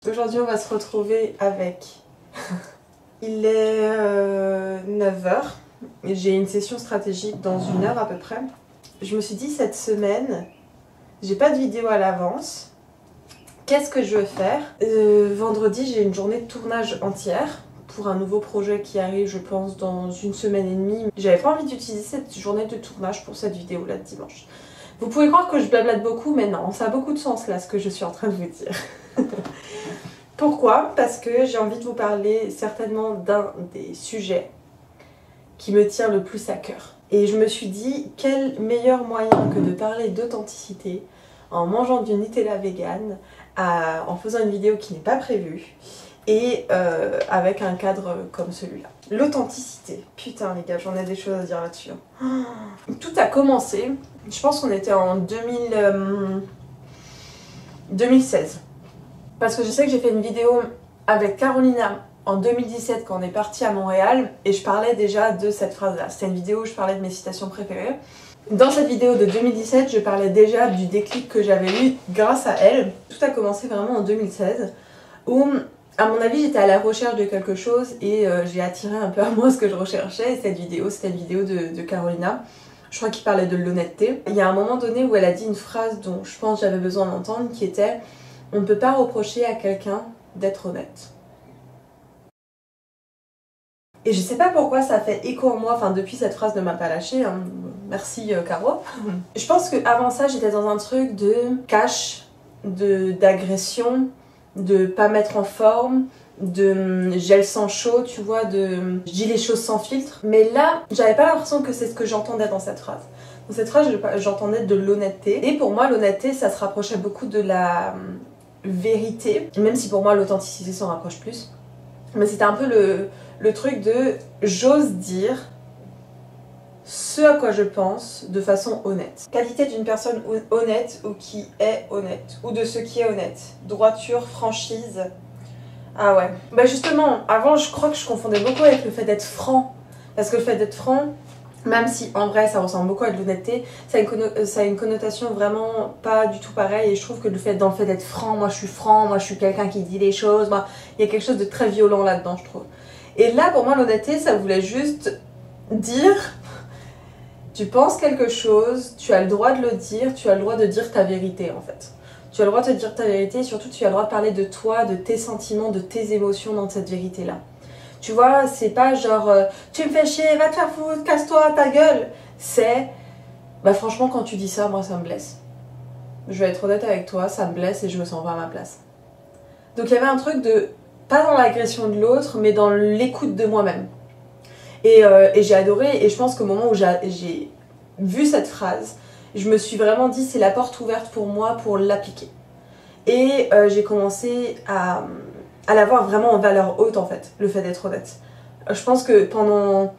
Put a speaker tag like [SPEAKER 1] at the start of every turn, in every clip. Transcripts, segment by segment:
[SPEAKER 1] Aujourd'hui on va se retrouver avec... Il est 9h, j'ai une session stratégique dans 1 heure à peu près. Je me suis dit cette semaine, j'ai pas de vidéo à l'avance. Qu'est-ce que je veux faire? Vendredi j'ai une journée de tournage entière pour un nouveau projet qui arrive je pense dans 1 semaine et demie. J'avais pas envie d'utiliser cette journée de tournage pour cette vidéo là de dimanche. Vous pouvez croire que je blablate beaucoup mais non, ça a beaucoup de sens là ce que je suis en train de vous dire. Pourquoi? Parce que j'ai envie de vous parler certainement d'un des sujets qui me tient le plus à cœur. Et je me suis dit, quel meilleur moyen que de parler d'authenticité en mangeant du Nutella vegan, en faisant une vidéo qui n'est pas prévue et avec un cadre comme celui-là. L'authenticité. Putain les gars, j'en ai des choses à dire là-dessus. Tout a commencé, je pense qu'on était en 2016. Parce que je sais que j'ai fait une vidéo avec Carolina en 2017 quand on est parti à Montréal et je parlais déjà de cette phrase-là. C'était une vidéo où je parlais de mes citations préférées. Dans cette vidéo de 2017, je parlais déjà du déclic que j'avais eu grâce à elle. Tout a commencé vraiment en 2016 où, à mon avis, j'étais à la recherche de quelque chose et j'ai attiré un peu à moi ce que je recherchais. Et cette vidéo, c'était une vidéo de Carolina. Je crois qu'il parlait de l'honnêteté. Il y a un moment donné où elle a dit une phrase dont je pense que j'avais besoin d'entendre qui était « On ne peut pas reprocher à quelqu'un d'être honnête ». Et je sais pas pourquoi ça fait écho en moi, enfin depuis cette phrase ne m'a pas lâché, hein. Merci Caro. Je pense qu'avant ça j'étais dans un truc de cash, d'agression, de pas mettre en forme, de gel sans chaud, tu vois, de je dis les choses sans filtre. Mais là, j'avais pas l'impression que c'est ce que j'entendais dans cette phrase. Dans cette phrase, j'entendais de l'honnêteté. Et pour moi, l'honnêteté, ça se rapprochait beaucoup de la vérité, même si pour moi l'authenticité s'en rapproche plus. Mais c'était un peu le truc de j'ose dire ce à quoi je pense de façon honnête. Qualité d'une personne honnête ou qui est honnête, ou de ce qui est honnête. Droiture, franchise. Ah ouais. Bah justement, avant je crois que je confondais beaucoup avec le fait d'être franc. Parce que le fait d'être franc, même si en vrai ça ressemble beaucoup à de l'honnêteté, ça a une connotation vraiment pas du tout pareille. Et je trouve que dans le fait d'être franc, moi je suis franc, moi je suis quelqu'un qui dit les choses, moi, il y a quelque chose de très violent là-dedans je trouve. Et là pour moi l'honnêteté ça voulait juste dire, tu penses quelque chose, tu as le droit de le dire, tu as le droit de dire ta vérité en fait. Tu as le droit de dire ta vérité et surtout tu as le droit de parler de toi, de tes sentiments, de tes émotions dans cette vérité là. Tu vois, c'est pas genre tu me fais chier, va te faire foutre, casse-toi, ta gueule. C'est, bah franchement quand tu dis ça, moi ça me blesse. Je vais être honnête avec toi, ça me blesse et je me sens pas à ma place. Donc il y avait un truc de, pas dans l'agression de l'autre, mais dans l'écoute de moi-même. Et j'ai adoré et je pense qu'au moment où j'ai vu cette phrase, je me suis vraiment dit c'est la porte ouverte pour moi pour l'appliquer. Et j'ai commencé à l'avoir vraiment en valeur haute en fait, le fait d'être honnête. Je pense que pendant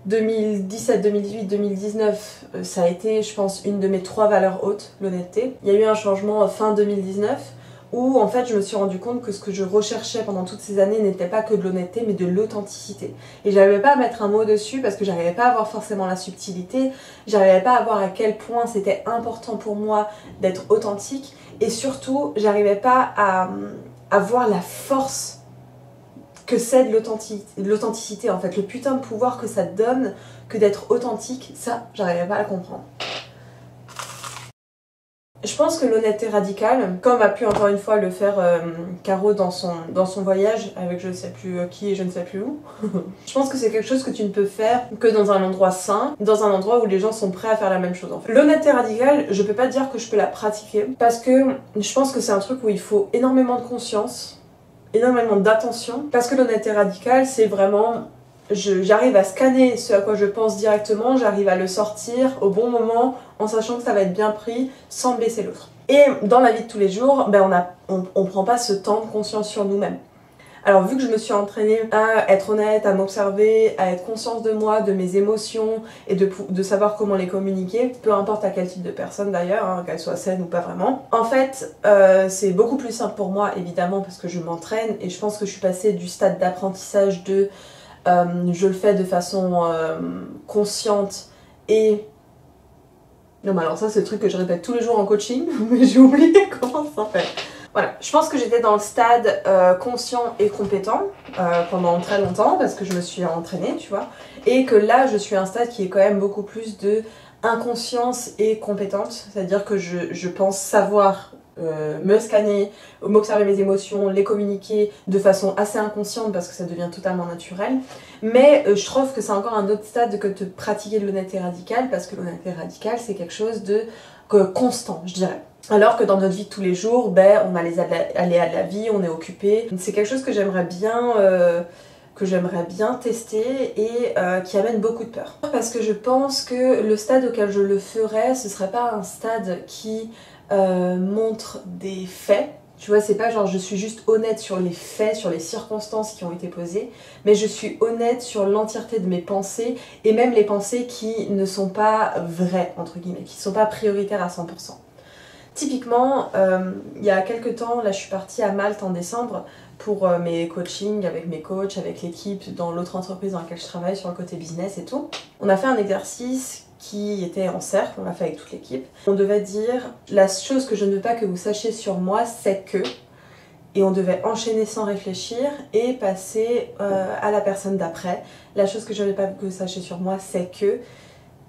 [SPEAKER 1] 2017, 2018, 2019, ça a été je pense une de mes 3 valeurs hautes, l'honnêteté. Il y a eu un changement fin 2019 où en fait je me suis rendu compte que ce que je recherchais pendant toutes ces années n'était pas que de l'honnêteté mais de l'authenticité. Et j'arrivais pas à mettre un mot dessus parce que j'arrivais pas à avoir forcément la subtilité, j'arrivais pas à voir à quel point c'était important pour moi d'être authentique et surtout j'arrivais pas à voir la force que c'est de l'authenticité en fait, le putain de pouvoir que ça te donne que d'être authentique, ça j'arrivais pas à le comprendre. Je pense que l'honnêteté radicale, comme a pu encore une fois le faire Caro dans son voyage avec je ne sais plus qui et je ne sais plus où, je pense que c'est quelque chose que tu ne peux faire que dans un endroit sain, dans un endroit où les gens sont prêts à faire la même chose en fait. L'honnêteté radicale, je peux pas dire que je peux la pratiquer parce que je pense que c'est un truc où il faut énormément de conscience, énormément d'attention, parce que l'honnêteté radicale c'est vraiment... J'arrive à scanner ce à quoi je pense directement, j'arrive à le sortir au bon moment en sachant que ça va être bien pris sans blesser l'autre. Et dans la vie de tous les jours, ben on prend pas ce temps de conscience sur nous-mêmes. Alors vu que je me suis entraînée à être honnête, à m'observer, à être consciente de moi, de mes émotions et de savoir comment les communiquer, peu importe à quel type de personne d'ailleurs, hein, qu'elle soit saine ou pas vraiment. En fait, c'est beaucoup plus simple pour moi évidemment parce que je m'entraîne et je pense que je suis passée du stade d'apprentissage de je le fais de façon consciente et... Non mais alors ça c'est le truc que je répète tous les jours en coaching, mais j'ai oublié comment ça fait. Voilà, je pense que j'étais dans le stade conscient et compétent pendant très longtemps parce que je me suis entraînée, tu vois. Et que là, je suis à un stade qui est quand même beaucoup plus de inconscience et compétente. C'est-à-dire que je pense savoir me scanner, m'observer mes émotions, les communiquer de façon assez inconsciente parce que ça devient totalement naturel. Mais je trouve que c'est encore un autre stade que de pratiquer de l'honnêteté radicale parce que l'honnêteté radicale, c'est quelque chose de constant, je dirais. Alors que dans notre vie de tous les jours, ben, on a les aléas de la vie, on est occupé. C'est quelque chose que j'aimerais bien tester et qui amène beaucoup de peur. Parce que je pense que le stade auquel je le ferais, ce serait pas un stade qui montre des faits. Tu vois, c'est pas genre je suis juste honnête sur les faits, sur les circonstances qui ont été posées, mais je suis honnête sur l'entièreté de mes pensées et même les pensées qui ne sont pas vraies, entre guillemets, qui ne sont pas prioritaires à 100%. Typiquement, il y a quelques temps, là je suis partie à Malte en décembre pour mes coachings avec mes coachs, avec l'équipe dans l'autre entreprise dans laquelle je travaille sur le côté business et tout. On a fait un exercice qui était en cercle, on l'a fait avec toute l'équipe. On devait dire la chose que je ne veux pas que vous sachiez sur moi, c'est que... Et on devait enchaîner sans réfléchir et passer à la personne d'après. La chose que je ne veux pas que vous sachiez sur moi, c'est que...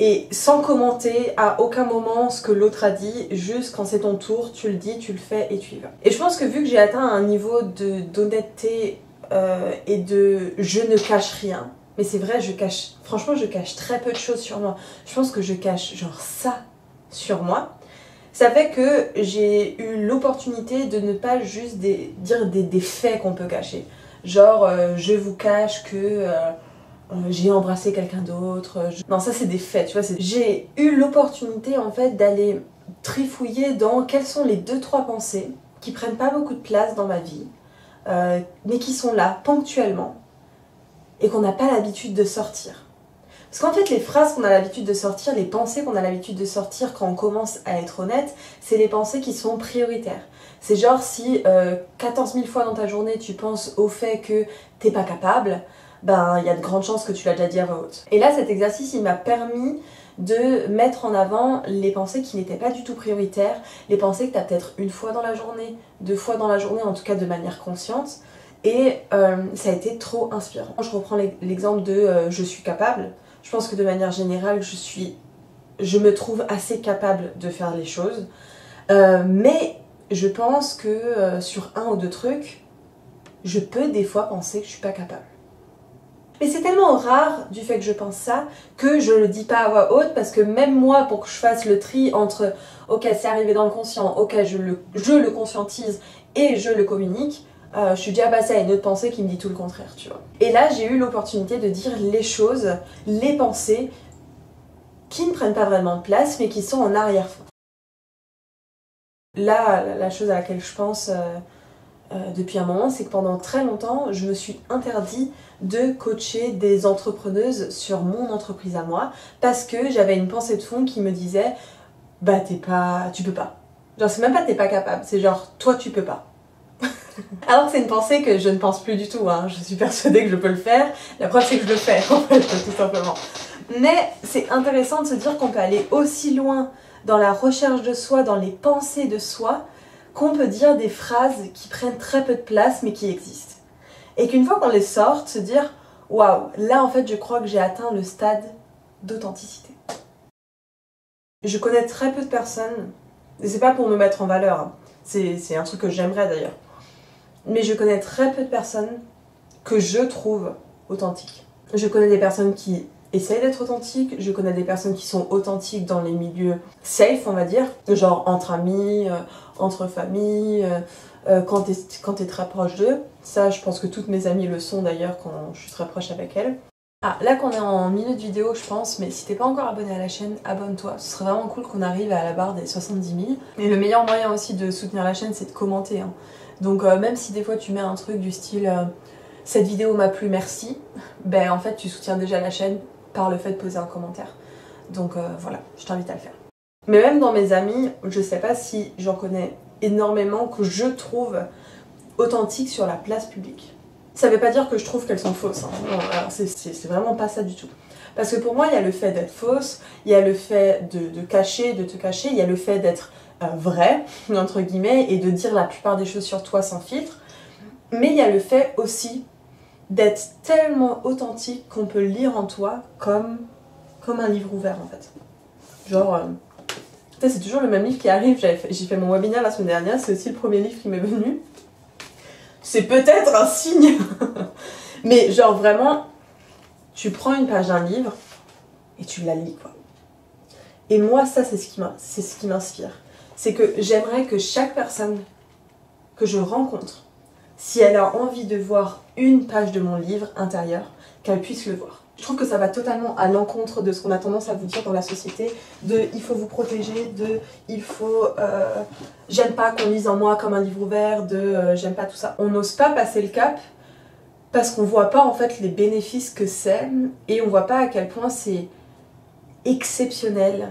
[SPEAKER 1] Et sans commenter à aucun moment ce que l'autre a dit, juste quand c'est ton tour, tu le dis, tu le fais et tu y vas. Et je pense que vu que j'ai atteint un niveau d'honnêteté et de je ne cache rien, mais c'est vrai, franchement je cache très peu de choses sur moi. Je pense que je cache genre ça sur moi. Ça fait que j'ai eu l'opportunité de ne pas juste dire des faits qu'on peut cacher. Genre je vous cache que... j'ai embrassé quelqu'un d'autre. Non, ça c'est des faits, tu vois. J'ai eu l'opportunité en fait d'aller trifouiller dans quelles sont les 2-3 pensées qui prennent pas beaucoup de place dans ma vie, mais qui sont là ponctuellement et qu'on n'a pas l'habitude de sortir. Parce qu'en fait, les phrases qu'on a l'habitude de sortir, les pensées qu'on a l'habitude de sortir quand on commence à être honnête, c'est les pensées qui sont prioritaires. C'est genre si 14 000 fois dans ta journée tu penses au fait que t'es pas capable, ben il y a de grandes chances que tu l'as déjà dit à voix haute. Et là, cet exercice, il m'a permis de mettre en avant les pensées qui n'étaient pas du tout prioritaires, les pensées que tu as peut-être une fois dans la journée, 2 fois dans la journée, en tout cas de manière consciente, et ça a été trop inspirant. Je reprends l'exemple de je suis capable. Je pense que de manière générale, je me trouve assez capable de faire les choses, mais je pense que sur 1 ou 2 trucs, je peux des fois penser que je suis pas capable. Mais c'est tellement rare du fait que je pense ça que je le dis pas à voix haute parce que même moi, pour que je fasse le tri entre ok, c'est arrivé dans le conscient, ok, je le conscientise et je le communique, je suis déjà passée à une autre pensée qui me dit tout le contraire, tu vois. Et là, j'ai eu l'opportunité de dire les choses, les pensées qui ne prennent pas vraiment de place mais qui sont en arrière-fond. Là, la chose à laquelle je pense depuis un moment, c'est que pendant très longtemps, je me suis interdit de coacher des entrepreneuses sur mon entreprise à moi parce que j'avais une pensée de fond qui me disait bah tu peux pas. Genre c'est même pas t'es pas capable, c'est genre toi tu peux pas. Alors que c'est une pensée que je ne pense plus du tout, hein. Je suis persuadée que je peux le faire, la preuve c'est que je le fais en fait, tout simplement. Mais c'est intéressant de se dire qu'on peut aller aussi loin dans la recherche de soi, dans les pensées de soi, qu'on peut dire des phrases qui prennent très peu de place mais qui existent. Et qu'une fois qu'on les sort, se dire waouh, là en fait je crois que j'ai atteint le stade d'authenticité. Je connais très peu de personnes, et c'est pas pour me mettre en valeur, hein. C'est un truc que j'aimerais d'ailleurs, mais je connais très peu de personnes que je trouve authentiques. Je connais des personnes qui essayent d'être authentiques, je connais des personnes qui sont authentiques dans les milieux safe, on va dire, genre entre amis, entre familles, quand t'es très proche d'eux. Ça, je pense que toutes mes amies le sont d'ailleurs quand je suis très proche avec elles. Ah, là qu'on est en milieu de vidéo, je pense, mais si t'es pas encore abonné à la chaîne, abonne-toi. Ce serait vraiment cool qu'on arrive à la barre des 70 000. Et le meilleur moyen aussi de soutenir la chaîne, c'est de commenter, hein. Donc même si des fois tu mets un truc du style cette vidéo m'a plu, merci, ben en fait tu soutiens déjà la chaîne par le fait de poser un commentaire. Donc voilà, je t'invite à le faire. Mais même dans mes amis, je sais pas si j'en connais énormément que je trouve authentiques sur la place publique. Ça veut pas dire que je trouve qu'elles sont fausses, hein. Non, alors c'est vraiment pas ça du tout. Parce que pour moi, il y a le fait d'être fausse, il y a le fait de cacher, de te cacher, il y a le fait d'être vrai, entre guillemets, et de dire la plupart des choses sur toi sans filtre. Mais il y a le fait aussi d'être tellement authentique qu'on peut le lire en toi comme un livre ouvert en fait. Genre, c'est toujours le même livre qui arrive. J'ai fait mon webinaire la semaine dernière, c'est aussi le premier livre qui m'est venu. C'est peut-être un signe. Mais genre vraiment, tu prends une page d'un livre et tu la lis quoi. Et moi ça c'est ce qui m'inspire. C'est que j'aimerais que chaque personne que je rencontre, si elle a envie de voir une page de mon livre intérieur, qu'elle puisse le voir. Je trouve que ça va totalement à l'encontre de ce qu'on a tendance à vous dire dans la société, de il faut vous protéger, de il faut j'aime pas qu'on lise en moi comme un livre ouvert, de j'aime pas tout ça. On n'ose pas passer le cap parce qu'on voit pas en fait les bénéfices que c'est et on voit pas à quel point c'est exceptionnel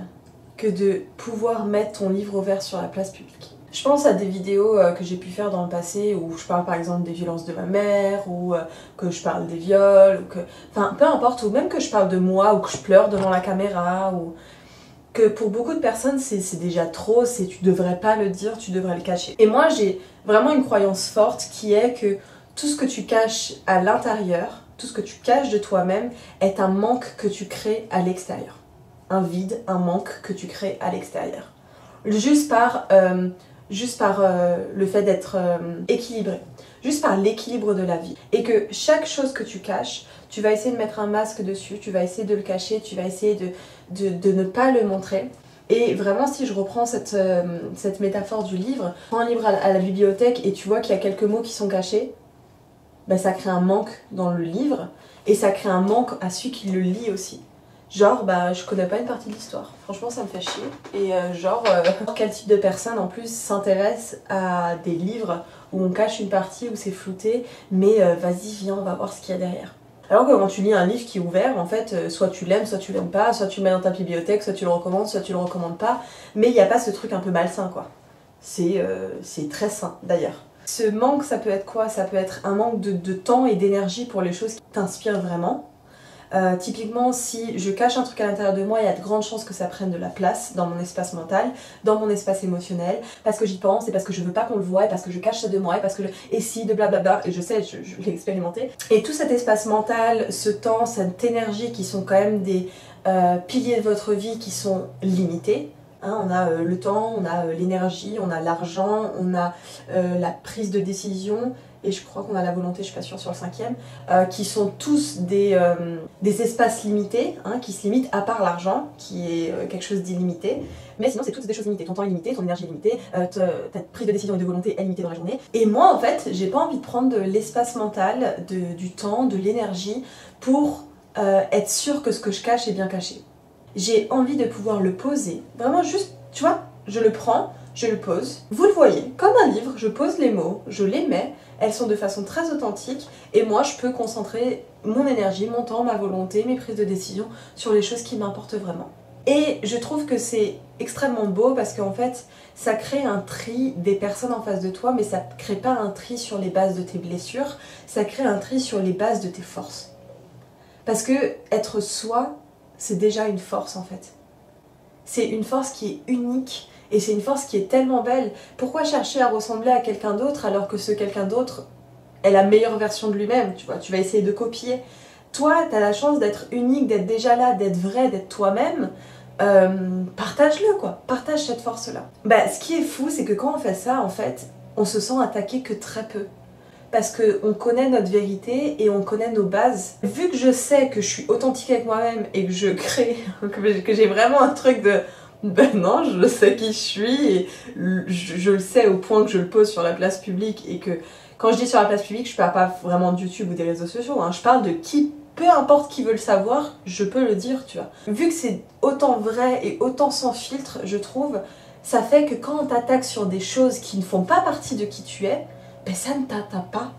[SPEAKER 1] que de pouvoir mettre ton livre ouvert sur la place publique. Je pense à des vidéos que j'ai pu faire dans le passé où je parle par exemple des violences de ma mère ou que je parle des viols, ou que... enfin peu importe, ou même que je parle de moi ou que je pleure devant la caméra ou que pour beaucoup de personnes c'est déjà trop, tu devrais pas le dire, tu devrais le cacher. Et moi j'ai vraiment une croyance forte qui est que tout ce que tu caches à l'intérieur, tout ce que tu caches de toi-même est un manque que tu crées à l'extérieur. Un vide, un manque que tu crées à l'extérieur. Juste par le fait d'être équilibré, juste par l'équilibre de la vie. Et que chaque chose que tu caches, tu vas essayer de mettre un masque dessus, tu vas essayer de le cacher, tu vas essayer de ne pas le montrer. Et vraiment, si je reprends cette métaphore du livre, prends un livre à la bibliothèque et tu vois qu'il y a quelques mots qui sont cachés, ben ça crée un manque dans le livre et ça crée un manque à celui qui le lit aussi. Genre, bah, je connais pas une partie de l'histoire. Franchement, ça me fait chier. Et quel type de personne en plus s'intéresse à des livres où on cache une partie, où c'est flouté, mais vas-y, viens, on va voir ce qu'il y a derrière. Alors que quand tu lis un livre qui est ouvert, en fait, soit tu l'aimes, soit tu l'aimes pas, soit tu le mets dans ta bibliothèque, soit tu le recommandes, soit tu le recommandes pas, mais il n'y a pas ce truc un peu malsain, quoi. C'est très sain, d'ailleurs. Ce manque, ça peut être quoi? Ça peut être un manque de temps et d'énergie pour les choses qui t'inspirent vraiment. Typiquement, si je cache un truc à l'intérieur de moi, il y a de grandes chances que ça prenne de la place dans mon espace mental, dans mon espace émotionnel, parce que j'y pense et parce que je veux pas qu'on le voie, et parce que je cache ça de moi, et parce que et si, de blablabla, et je sais, je l'ai expérimenté. Et tout cet espace mental, ce temps, cette énergie qui sont quand même des piliers de votre vie qui sont limités. Hein, on a le temps, on a l'énergie, on a l'argent, on a la prise de décision, et je crois qu'on a la volonté, je suis pas sûre sur le cinquième, qui sont tous des espaces limités, hein, qui se limitent à part l'argent, qui est quelque chose d'illimité. Mais sinon, c'est toutes des choses limitées. Ton temps est limité, ton énergie est limitée, ta prise de décision et de volonté est limitée dans la journée. Et moi, en fait, j'ai pas envie de prendre de l'espace mental, du temps, de l'énergie pour être sûre que ce que je cache est bien caché. J'ai envie de pouvoir le poser. Vraiment juste, tu vois, je le prends, je le pose. Vous le voyez, comme un livre, je pose les mots, je les mets. Elles sont de façon très authentique et moi je peux concentrer mon énergie, mon temps, ma volonté, mes prises de décision sur les choses qui m'importent vraiment. Et je trouve que c'est extrêmement beau parce qu'en fait ça crée un tri des personnes en face de toi, mais ça crée pas un tri sur les bases de tes blessures, ça crée un tri sur les bases de tes forces. Parce que être soi, c'est déjà une force en fait. C'est une force qui est unique. Et c'est une force qui est tellement belle. Pourquoi chercher à ressembler à quelqu'un d'autre alors que ce quelqu'un d'autre est la meilleure version de lui-même, tu vois? Tu vas essayer de copier. Toi, t'as la chance d'être unique, d'être déjà là, d'être vrai, d'être toi-même. Partage-le, quoi. Partage cette force-là. Bah, ce qui est fou, c'est que quand on fait ça, en fait, on se sent attaqué que très peu. Parce qu'on connaît notre vérité et on connaît nos bases. Vu que je sais que je suis authentique avec moi-même et que je crée, que j'ai vraiment un truc de... Ben non, je sais qui je suis et je le sais au point que je le pose sur la place publique et que quand je dis sur la place publique, je parle pas vraiment de YouTube ou des réseaux sociaux, hein, je parle de qui, peu importe qui veut le savoir, je peux le dire, tu vois. Vu que c'est autant vrai et autant sans filtre, je trouve, ça fait que quand on t'attaque sur des choses qui ne font pas partie de qui tu es, ben ça ne t'atteint pas.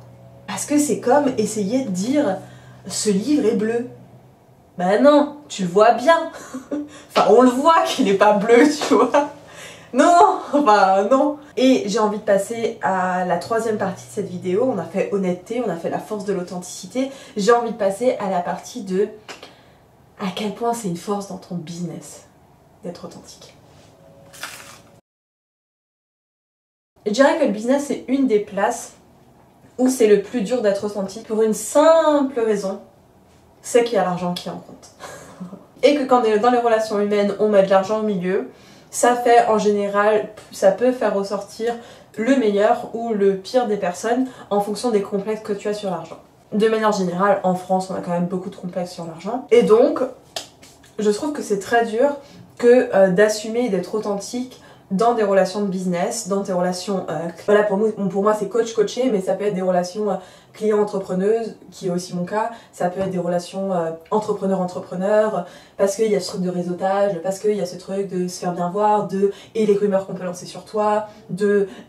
[SPEAKER 1] Parce que c'est comme essayer de dire « ce livre est bleu ». Ben non, tu le vois bien. Enfin, on le voit qu'il n'est pas bleu, tu vois. Non, enfin non. Et j'ai envie de passer à la troisième partie de cette vidéo. On a fait honnêteté, on a fait la force de l'authenticité. J'ai envie de passer à la partie de à quel point c'est une force dans ton business d'être authentique. Je dirais que le business c'est une des places où c'est le plus dur d'être authentique pour une simple raison, c'est qu'il y a l'argent qui en compte. Et que quand dans les relations humaines on met de l'argent au milieu, ça fait en général, ça peut faire ressortir le meilleur ou le pire des personnes en fonction des complexes que tu as sur l'argent. De manière générale, en France, on a quand même beaucoup de complexes sur l'argent. Et donc, je trouve que c'est très dur que d'assumer et d'être authentique dans des relations de business, dans des relations... voilà, pour moi c'est coach-coaché, mais ça peut être des relations client-entrepreneuse, qui est aussi mon cas. Ça peut être des relations entrepreneur-entrepreneur, parce qu'il y a ce truc de réseautage, parce qu'il y a ce truc de se faire bien voir, et les rumeurs qu'on peut lancer sur toi,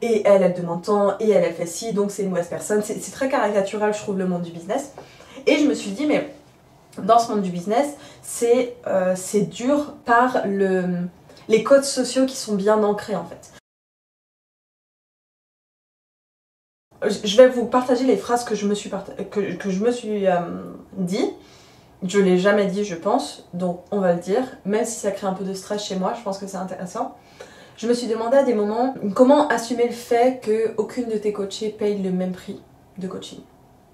[SPEAKER 1] et elle demande tant, et elle fait ci, donc c'est une mauvaise personne. C'est très caricatural, je trouve, le monde du business. Et je me suis dit, mais dans ce monde du business, c'est dur par les codes sociaux qui sont bien ancrés en fait. Je vais vous partager les phrases que je me suis dit. Je l'ai jamais dit, je pense, donc on va le dire. Même si ça crée un peu de stress chez moi, je pense que c'est intéressant. Je me suis demandé à des moments comment assumer le fait qu'aucune de tes coachées paye le même prix de coaching.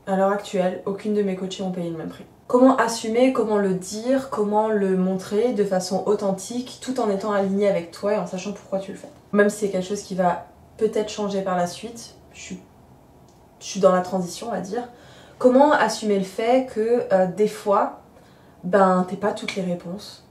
[SPEAKER 1] À l'heure actuelle, aucune de mes coachées ont payé le même prix. Comment assumer, comment le dire, comment le montrer de façon authentique tout en étant aligné avec toi et en sachant pourquoi tu le fais. Même si c'est quelque chose qui va peut-être changer par la suite, je suis dans la transition on va dire. Comment assumer le fait que des fois, ben t'es pas toutes les réponses.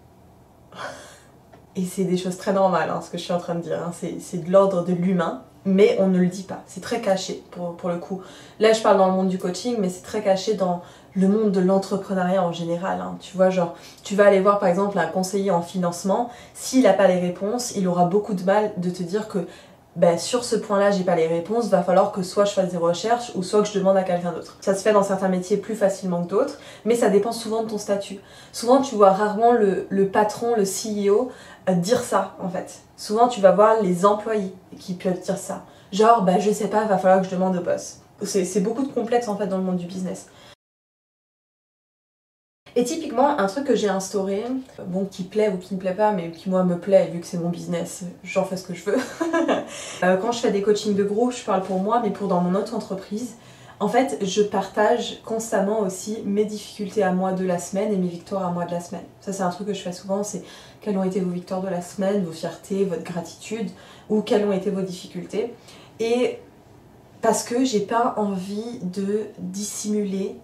[SPEAKER 1] Et c'est des choses très normales ce que je suis en train de dire, c'est de l'ordre de l'humain. Mais on ne le dit pas, c'est très caché pour le coup. Là je parle dans le monde du coaching, mais c'est très caché dans le monde de l'entrepreneuriat en général. Tu vois, genre, tu vas aller voir par exemple un conseiller en financement, s'il n'a pas les réponses, il aura beaucoup de mal de te dire que ben, sur ce point-là j'ai pas les réponses, va falloir que soit je fasse des recherches ou soit que je demande à quelqu'un d'autre. Ça se fait dans certains métiers plus facilement que d'autres, mais ça dépend souvent de ton statut. Souvent tu vois rarement le patron, le CEO dire ça en fait. Souvent tu vas voir les employés qui peuvent dire ça. Genre, bah je sais pas, va falloir que je demande au boss. C'est beaucoup de complexe en fait dans le monde du business. Et typiquement, un truc que j'ai instauré, bon, qui plaît ou qui ne plaît pas, mais qui moi me plaît, vu que c'est mon business, j'en fais ce que je veux. Quand je fais des coachings de groupe, je parle pour moi, mais pour dans mon autre entreprise, en fait, je partage constamment aussi mes difficultés à moi de la semaine et mes victoires à moi de la semaine. Ça, c'est un truc que je fais souvent, c'est quelles ont été vos victoires de la semaine, vos fiertés, votre gratitude, ou quelles ont été vos difficultés. Et parce que j'ai pas envie de dissimuler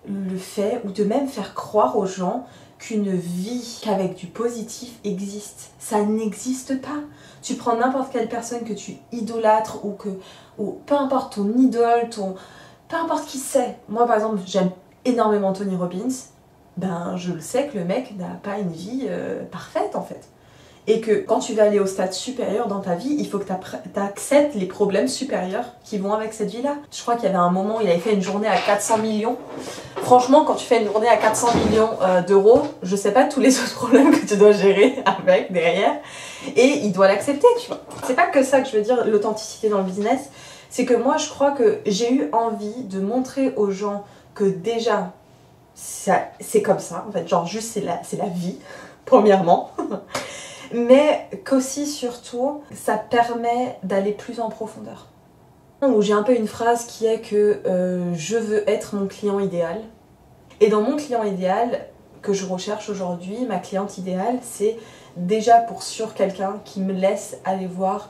[SPEAKER 1] le fait ou de même faire croire aux gens qu'une vie qu'avec du positif existe. Ça n'existe pas. Tu prends n'importe quelle personne que tu idolâtres ou peu importe ton idole, peu importe qui c'est. Moi par exemple j'aime énormément Tony Robbins. Ben je le sais que le mec n'a pas une vie parfaite en fait. Et que quand tu vas aller au stade supérieur dans ta vie, il faut que tu acceptes les problèmes supérieurs qui vont avec cette vie-là. Je crois qu'il y avait un moment où il avait fait une journée à 400 millions. Franchement, quand tu fais une journée à 400 millions d'euros, je sais pas tous les autres problèmes que tu dois gérer avec derrière. Et il doit l'accepter, tu vois. C'est pas que ça que je veux dire, l'authenticité dans le business. C'est que moi, je crois que j'ai eu envie de montrer aux gens que déjà, c'est comme ça. En fait, genre juste c'est la vie, premièrement. Mais qu'aussi, surtout, ça permet d'aller plus en profondeur. Où j'ai un peu une phrase qui est que je veux être mon client idéal. Et dans mon client idéal, que je recherche aujourd'hui, ma cliente idéale, c'est déjà pour sûr quelqu'un qui me laisse aller voir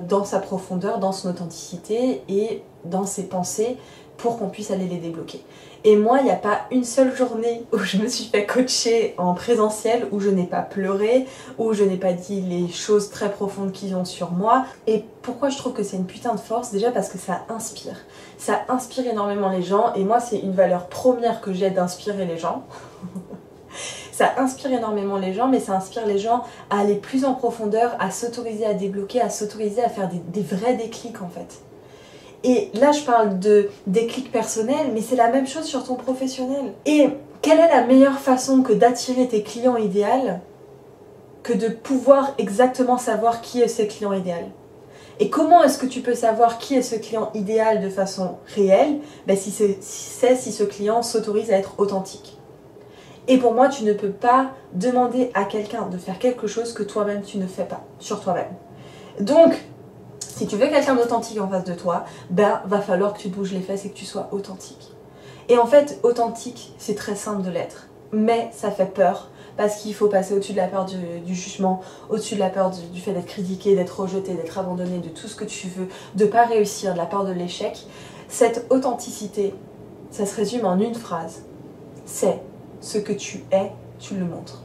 [SPEAKER 1] dans sa profondeur, dans son authenticité et dans ses pensées pour qu'on puisse aller les débloquer. Et moi, il n'y a pas une seule journée où je me suis fait coacher en présentiel, où je n'ai pas pleuré, où je n'ai pas dit les choses très profondes qu'ils ont sur moi. Et pourquoi je trouve que c'est une putain de force? Déjà parce que ça inspire. Ça inspire énormément les gens et moi, c'est une valeur première que j'ai d'inspirer les gens. Ça inspire énormément les gens, mais ça inspire les gens à aller plus en profondeur, à s'autoriser à débloquer, à s'autoriser à faire des vrais déclics en fait. Et là, je parle de déclic personnel, mais c'est la même chose sur ton professionnel. Et quelle est la meilleure façon que d'attirer tes clients idéaux que de pouvoir exactement savoir qui est ce client idéal? Et comment est-ce que tu peux savoir qui est ce client idéal de façon réelle? Ben, si ce client s'autorise à être authentique. Et pour moi, tu ne peux pas demander à quelqu'un de faire quelque chose que toi-même tu ne fais pas sur toi-même. Donc, Si tu veux quelqu'un d'authentique en face de toi, ben va falloir que tu te bouges les fesses et que tu sois authentique. Et en fait, authentique, c'est très simple de l'être. Mais ça fait peur, parce qu'il faut passer au-dessus de la peur du jugement, au-dessus de la peur du fait d'être critiqué, d'être rejeté, d'être abandonné, de tout ce que tu veux, de pas réussir, de la peur de l'échec. Cette authenticité, ça se résume en une phrase. C'est ce que tu es, tu le montres.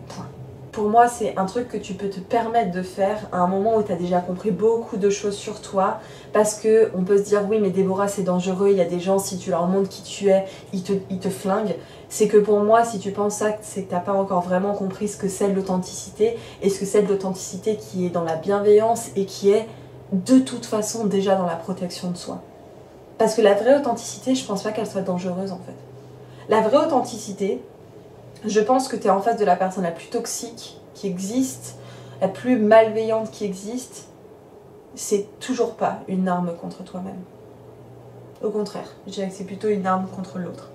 [SPEAKER 1] Point. Pour moi, c'est un truc que tu peux te permettre de faire à un moment où tu as déjà compris beaucoup de choses sur toi, parce que on peut se dire oui mais Déborah c'est dangereux, il y a des gens si tu leur montres qui tu es, ils te flinguent. C'est que pour moi, si tu penses ça, c'est que tu n'as pas encore vraiment compris ce que c'est de l'authenticité, et ce que c'est de l'authenticité qui est dans la bienveillance et qui est de toute façon déjà dans la protection de soi. Parce que la vraie authenticité, je pense pas qu'elle soit dangereuse en fait. La vraie authenticité, je pense que tu es en face de la personne la plus toxique qui existe, la plus malveillante qui existe, c'est toujours pas une arme contre toi-même. Au contraire, je dirais que c'est plutôt une arme contre l'autre.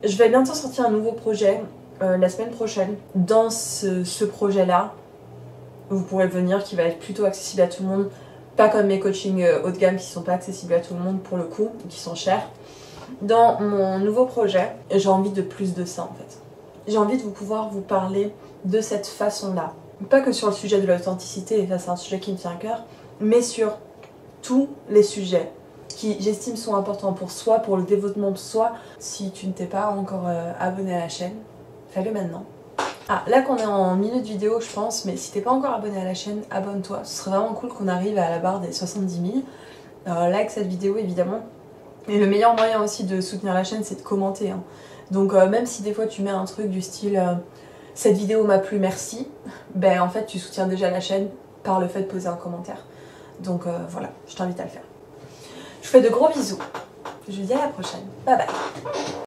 [SPEAKER 1] Je vais bientôt sortir un nouveau projet, la semaine prochaine. Dans ce projet-là, vous pourrez venir, qui va être plutôt accessible à tout le monde. Pas comme mes coachings haut de gamme qui sont pas accessibles à tout le monde pour le coup, qui sont chers. Dans mon nouveau projet, j'ai envie de plus de ça en fait. J'ai envie de pouvoir vous parler de cette façon-là. Pas que sur le sujet de l'authenticité, et ça c'est un sujet qui me tient à cœur, mais sur tous les sujets qui j'estime sont importants pour soi, pour le développement de soi. Si tu ne t'es pas encore abonné à la chaîne, fais-le maintenant. Ah, là qu'on est en milieu de vidéo je pense, mais si t'es pas encore abonné à la chaîne, abonne-toi. Ce serait vraiment cool qu'on arrive à la barre des 70 000. Like cette vidéo évidemment. Et le meilleur moyen aussi de soutenir la chaîne, c'est de commenter. Hein. Donc même si des fois tu mets un truc du style cette vidéo m'a plu, merci, ben en fait tu soutiens déjà la chaîne par le fait de poser un commentaire. Donc voilà, je t'invite à le faire. Je vous fais de gros bisous. Je vous dis à la prochaine. Bye bye.